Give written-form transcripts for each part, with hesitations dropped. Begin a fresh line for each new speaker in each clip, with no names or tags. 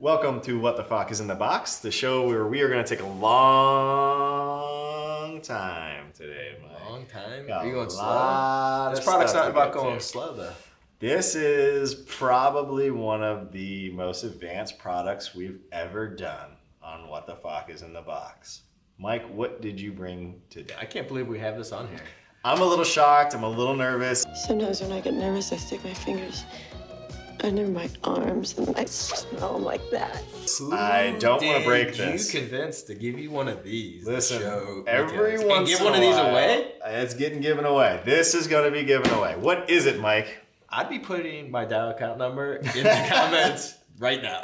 Welcome to What the Fuck is in the Box, the show where we are going to take a long time today, Mike.
Long time?
Got
Are you going slow? This product's not about going slow, though.
This is probably one of the most advanced products we've ever done on What the Fuck is in the Box. Mike, what did you bring today?
I can't believe we have this on here.
I'm a little shocked. I'm a little nervous.
Sometimes when I get nervous, I stick my fingers under my arms and I smell them like that.
I don't want to break this.
You convinced to give you one of these?
Listen,
show
every once
give
in
one
a
of these
while,
away?
It's getting given away. This is going to be given away. What is it, Mike?
I'd be putting my dial account number in the comments right now.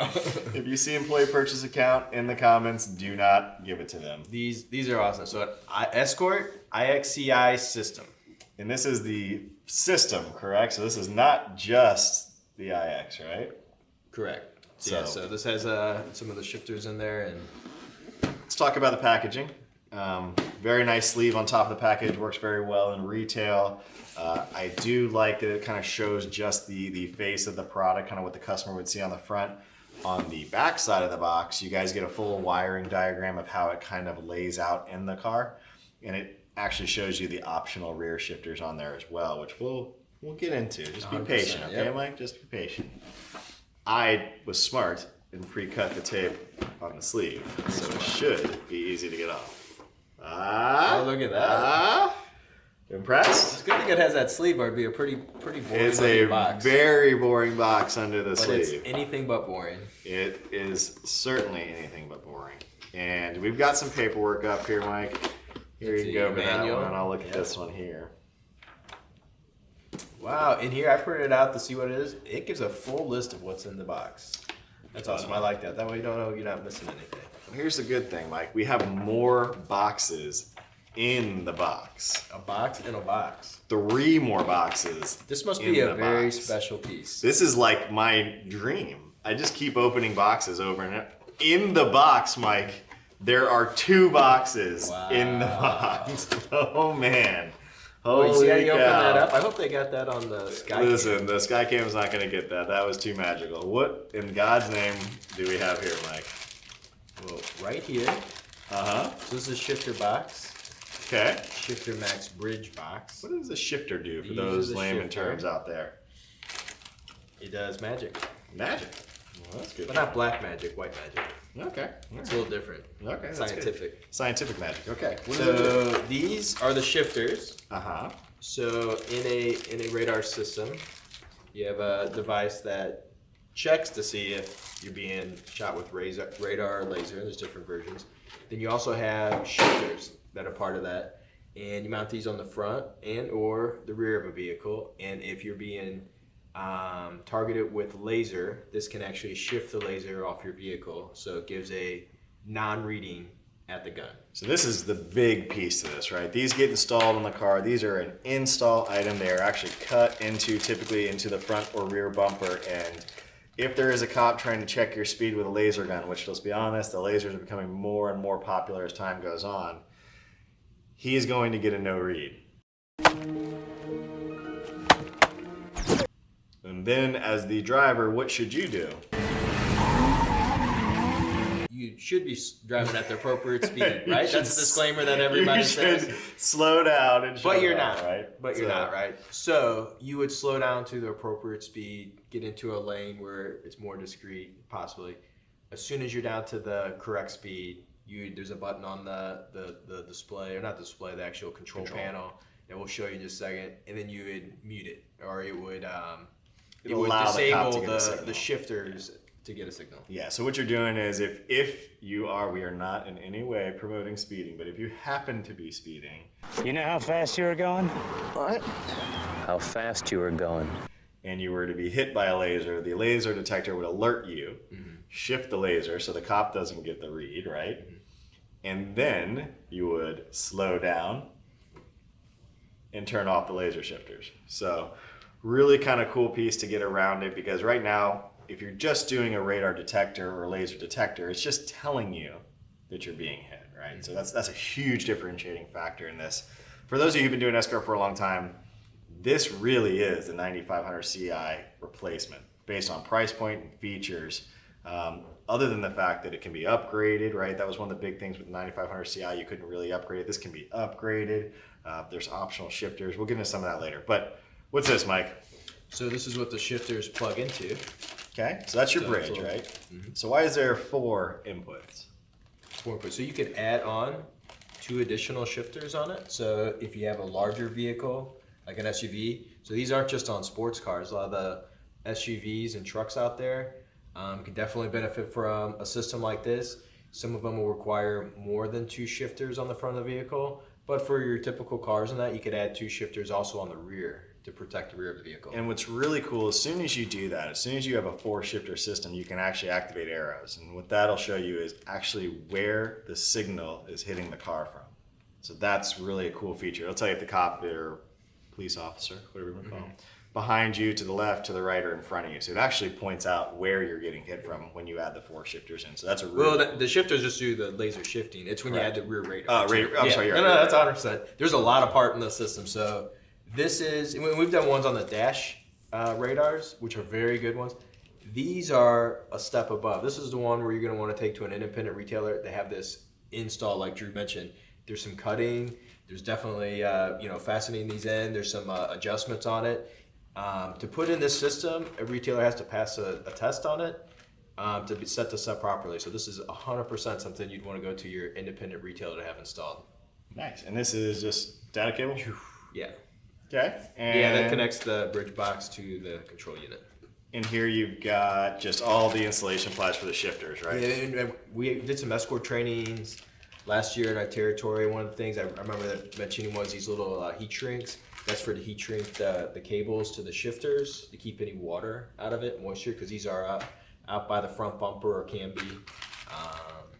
If you see employee purchase account in the comments, do not give it to them.
These are awesome. So Escort IXCI-SYSTEM.
And this is the system, correct? So this is not just the IX, right?
Correct. So this has some of the shifters in there. And
let's talk about the packaging. Very nice sleeve on top of the package, works very well in retail. I do like that it kind of shows just the face of the product, kind of what the customer would see on the front. On the back side of the box, you guys get a full wiring diagram of how it kind of lays out in the car. And it actually shows you the optional rear shifters on there as well, which we'll get into. Just be patient, okay, yep. Mike? Just be patient. I was smart and pre-cut the tape on the sleeve, so it should be easy to get off.
Oh, look at that.
Impressed?
It's a good thing it has that sleeve, or it'd be a pretty boring
It's a
box.
very boring box under the sleeve.
It's anything but boring.
It is certainly anything but boring. And we've got some paperwork up here, Mike. Here you can go over that one, and I'll look at this one here.
Wow, in here I printed it out to see what it is. It gives a full list of what's in the box. That's awesome. I like that. That way you don't know you're not missing anything.
Well, here's the good thing, Mike. We have more boxes in the box.
A box in a box.
3 more boxes.
This must be a very special piece.
This is like my dream. I just keep opening boxes over and over. In the box, Mike, there are 2 boxes in the box. Oh, man. Holy
you see how you
cow.
open that up? I hope they got that on the Skycam.
Listen, the Skycam's not going to get that. That was too magical. What in God's name do we have here, Mike?
Well, right here. So this is a shifter box.
Okay.
Shifter Max bridge box.
What does a shifter do for those layman terms out there?
It does magic.
Magic? Well, that's good.
But not black magic, white magic.
Okay.
It's a little different.
Okay.
Scientific.
Scientific magic. Okay.
So these are the shifters. So in a radar system, you have a device that checks to see if you're being shot with radar or laser, and there's different versions. Then you also have shifters that are part of that, and you mount these on the front and or the rear of a vehicle. And if you're being targeted with laser, this can actually shift the laser off your vehicle, so it gives a non-reading at the gun.
So this is the big piece to this, right? These get installed in the car. These are an install item. They are actually cut typically into the front or rear bumper. And if there is a cop trying to check your speed with a laser gun, which let's be honest, the lasers are becoming more and more popular as time goes on, he is going to get a no read. And then as the driver, what should you do?
You should be driving at the appropriate speed, right? That's a disclaimer that everybody says.
You should slow down and
but you're not,
right?
But you're not, right? So you would slow down to the appropriate speed, get into a lane where it's more discreet, possibly. As soon as you're down to the correct speed, there's a button on the display, or not the display, the actual control panel that will show you in just a second, and then you would mute it, or it would disable the shifters to get a signal.
Yeah, so what you're doing is if we are not in any way promoting speeding, but if you happen to be speeding.
You know how fast you were going?
What?
How fast you were going.
And you were to be hit by a laser, the laser detector would alert you, shift the laser so the cop doesn't get the read, right? And then you would slow down and turn off the laser shifters. So really kind of cool piece to get around it, because right now, if you're just doing a radar detector or a laser detector, it's just telling you that you're being hit, right? So that's a huge differentiating factor in this. For those of you who've been doing Escort for a long time, this really is the 9500 CI replacement based on price point and features. other than the fact that it can be upgraded, right? That was one of the big things with the 9500 Ci. You couldn't really upgrade it. This can be upgraded. There's optional shifters. We'll get into some of that later. But what's this, Mike?
So this is what the shifters plug into.
Okay, so that's your bridge, right? Mm-hmm. So why is there 4 inputs?
4 inputs. So you could add on 2 additional shifters on it. So if you have a larger vehicle, like an SUV, so these aren't just on sports cars. A lot of the SUVs and trucks out there can definitely benefit from a system like this. Some of them will require more than 2 shifters on the front of the vehicle, but for your typical cars and that, you could add 2 shifters also on the rear to protect the rear of the vehicle.
And what's really cool, as soon as you do that, as soon as you have a 4-shifter system, you can actually activate arrows. And what that'll show you is actually where the signal is hitting the car from. So that's really a cool feature. It'll tell you if the cop or police officer, whatever you want to call them, behind you, to the left, to the right, or in front of you. So it actually points out where you're getting hit from when you add the 4 shifters in. So that's a really...
Well, the shifters just do the laser shifting. It's when you add the rear radar.
I'm sorry.
No, that's 100%. There's a lot of part in the system. So this is... We've done ones on the dash radars, which are very good ones. These are a step above. This is the one where you're going to want to take to an independent retailer. They have this install, like Drew mentioned. There's some cutting. There's definitely, fastening these in. There's some adjustments on it. To put in this system, a retailer has to pass a test on it to be set this up properly. So this is 100% something you'd want to go to your independent retailer to have installed.
Nice. And this is just data cable?
Yeah.
Okay. And
yeah, that connects the bridge box to the control unit.
And here you've got just all the installation plies for the shifters, right?
Yeah, and we did some Escort trainings last year in our territory. One of the things I remember that mentioning was these little heat shrinks. That's for the heat shrink the cables to the shifters to keep any water out of it, moisture, because these are out by the front bumper or can be.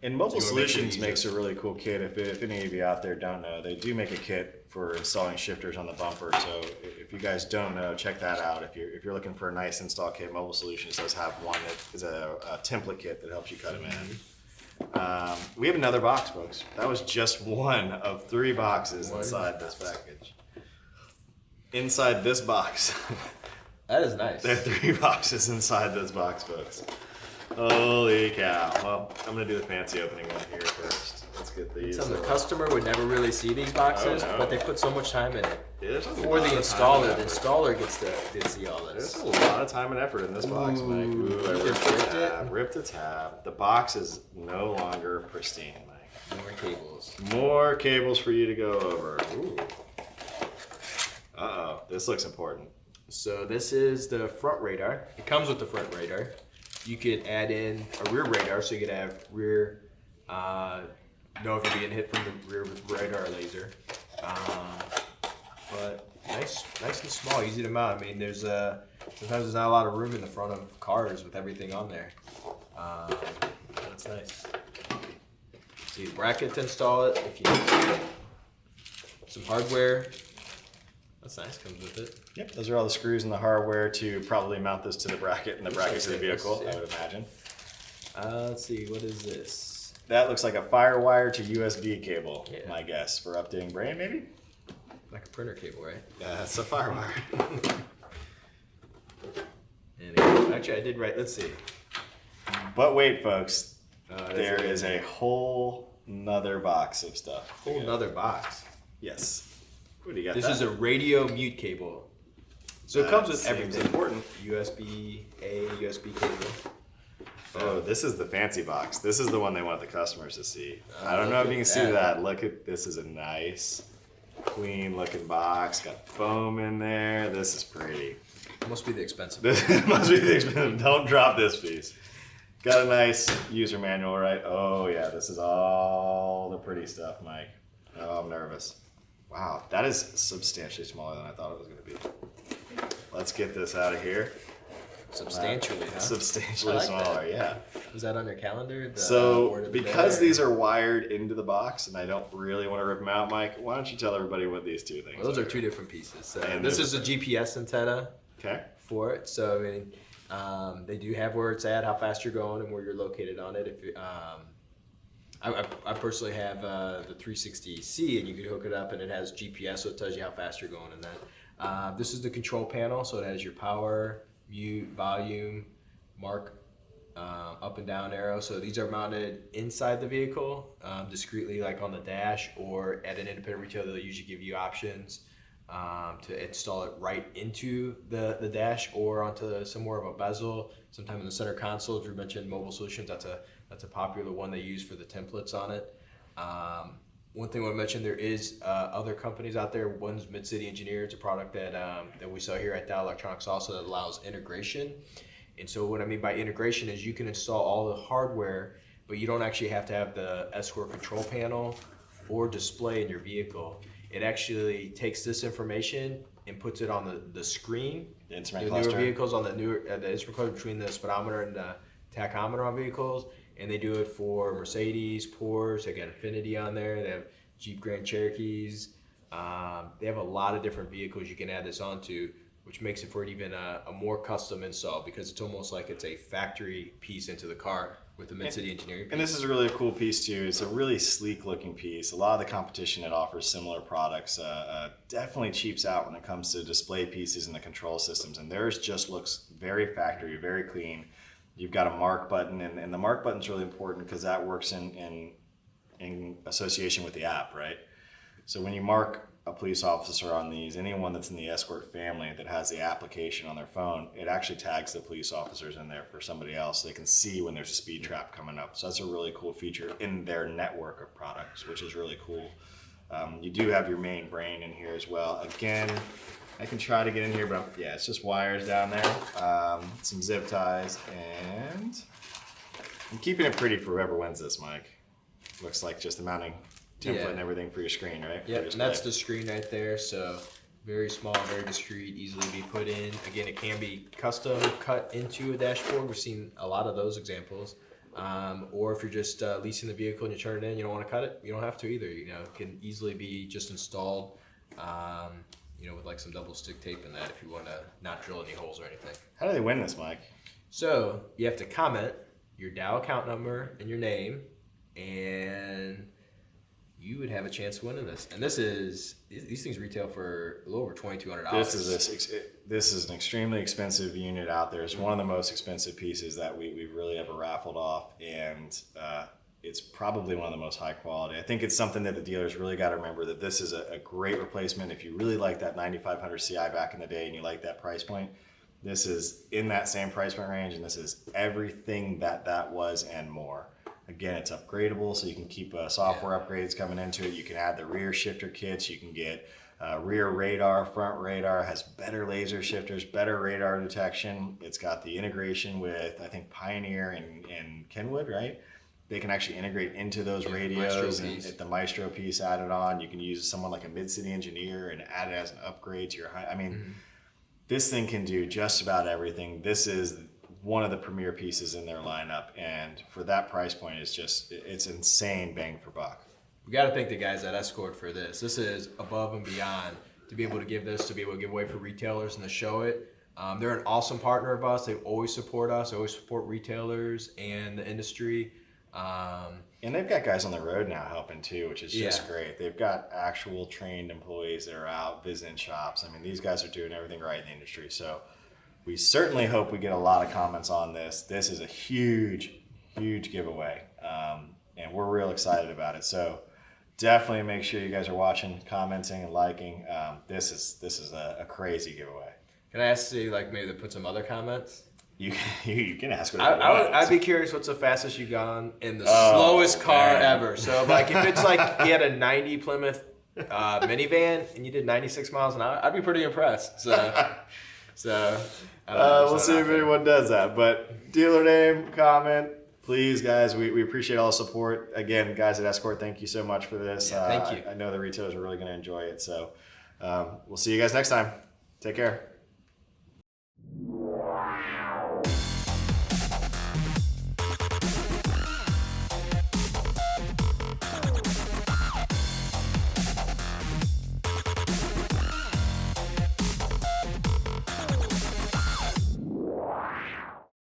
And Mobile Solutions makes a really cool kit. If any of you out there don't know, they do make a kit for installing shifters on the bumper. So if you guys don't know, check that out. If you're looking for a nice install kit, Mobile Solutions does have one that is a template kit that helps you cut them in. We have another box, folks. That was just one of 3 boxes inside this package. Inside this box.
That is nice.
There are 3 boxes inside this box, folks. Holy cow. Well, I'm going to do the fancy opening one here first. Let's get these.
So the customer would never really see these boxes, but they put so much time in it.
There's
For the installer, the installer gets to see all this.
There's a lot of time and effort in this box, Mike. Ooh, I ripped the tab. Ripped the tab. The box is no longer pristine, Mike.
More cables.
More cables for you to go over. Ooh. Uh-oh. This looks important.
So this is the front radar. It comes with the front radar. You could add in a rear radar, so you could have rear, know if you're being hit from the rear radar or laser. But nice and small, easy to mount. I mean, there's sometimes there's not a lot of room in the front of cars with everything on there. That's nice. See the bracket to install it if you need some hardware. That's nice, comes with it.
Yep, those are all the screws and the hardware to probably mount this to the bracket and the bracket to the vehicle, I would imagine.
Let's see, what is this?
That looks like a FireWire to USB cable, my guess, for updating brain, maybe?
Like a printer cable, right?
Yeah, it's a FireWire.
Actually, I did write, let's see.
But wait, folks, there is a whole nother box of stuff.
Whole nother box.
Yes. What do you got?
This is a radio mute cable. So it comes with everything.
Important.
USB-A, USB cable.
Oh, this is the fancy box. This is the one they want the customers to see. I don't know if you can see that. Look at this. Is a nice, clean looking box. Got foam in there. This is pretty.
It must be the expensive.
This must be the expensive. Don't drop this piece. Got a nice user manual, right? Oh yeah, this is all the pretty stuff, Mike. Oh, I'm nervous. Wow, that is substantially smaller than I thought it was going to be. Let's get this out of here.
Substantially, huh?
Substantially smaller, yeah.
Was that on your calendar?
So, because these are wired into the box, and I don't really want to rip them out, Mike, why don't you tell everybody what these 2 things are?
Those are 2 different pieces. So this is a GPS antenna for it. So, I mean, they do have where it's at, how fast you're going, and where you're located on it. If you, I personally have the 360C, and you can hook it up, and it has GPS, so it tells you how fast you're going in that. This is the control panel, so it has your power, mute, volume, mark up and down arrow. So these are mounted inside the vehicle, discreetly, like on the dash, or at an independent retailer, they'll usually give you options to install it right into the dash or onto some more of a bezel, sometime in the center console. Drew mentioned Mobile Solutions. That's a popular one they use for the templates on it. One thing I want to mention, there is other companies out there. One's Mid-City Engineer. It's a product that we saw here at Dow Electronics also, that allows integration. And so what I mean by integration is you can install all the hardware, but you don't actually have to have the Escort control panel or display in your vehicle. It actually takes this information and puts it on the screen.
The instrument
the
cluster.
newer vehicles on the instrument cluster between the speedometer and the tachometer on vehicles. And they do it for Mercedes, Porsche. They got Infiniti on there. They have Jeep Grand Cherokees. They have a lot of different vehicles you can add this onto, which makes it for even a more custom install, because it's almost like it's a factory piece into the car with the Mid-City Engineering piece.
And this is a really cool piece too. It's a really sleek looking piece. A lot of the competition that offers similar products definitely cheaps out when it comes to display pieces and the control systems. And theirs just looks very factory, very clean. You've got a mark button, and the mark button is really important because that works in association with the app, right? So when you mark a police officer on these, anyone that's in the Escort family that has the application on their phone, it actually tags the police officers in there for somebody else so they can see when there's a speed trap coming up. So that's a really cool feature in their network of products, which is really cool. You do have your main brain in here as well. Again, I can try to get in here, but yeah, it's just wires down there, some zip ties, and I'm keeping it pretty for whoever wins this, Mike. Looks like just the mounting template and everything for your screen, right?
Yeah, and that's the screen right there. So very small, very discreet, easily be put in. Again, it can be custom cut into a dashboard. We've seen a lot of those examples. Or if you're just leasing the vehicle and you turn it in, you don't want to cut it, you don't have to either. You know, it can easily be just installed. With like some double stick tape in that if you want to not drill any holes or anything.
How do they win this, Mike?
So you have to comment your Dow account number and your name, and you would have a chance of winning this. And these things retail for a little over $2,200.
This is an extremely expensive unit out there. It's one of the most expensive pieces that we really ever raffled off, and it's probably one of the most high quality. I think it's something that the dealers really got to remember, that this is a great replacement. If you really like that 9500 Ci back in the day and you like that price point, this is in that same price point range, and this is everything that was and more. Again, it's upgradable, so you can keep software upgrades coming into it. You can add the rear shifter kits. You can get rear radar, front radar, has better laser shifters, better radar detection. It's got the integration with, I think, Pioneer and Kenwood, right? They can actually integrate into those radios and get the Maestro piece added on. You can use someone like a Mid-City Engineer and add it as an upgrade to your high. I mean, this thing can do just about everything. This is one of the premier pieces in their lineup, and for that price point, it's insane bang for buck.
We got to thank the guys at Escort for this. This is above and beyond to be able to give this, to be able to give away for retailers and to show it. They're an awesome partner of us. They always support us. They always support retailers and the industry.
And they've got guys on the road now helping too, which is just great. They've got actual trained employees that are out visiting shops. I mean, these guys are doing everything right in the industry. So we certainly hope we get a lot of comments on this. This is a huge, huge giveaway. And we're real excited about it. So definitely make sure you guys are watching, commenting, and liking. This is a crazy giveaway.
Can I ask you, like, maybe to put some other comments?
You can ask whatever you want.
I'd be curious, what's the fastest you've gone in the slowest car ever? So, like, if it's like you had a 90 Plymouth minivan and you did 96 miles an hour, I'd be pretty impressed. So I don't know,
we'll see if anyone does that. But dealer name, comment, please, guys. We appreciate all the support. Again, guys at Escort, thank you so much for this.
Yeah, thank you.
I know the retailers are really going to enjoy it. So we'll see you guys next time. Take care.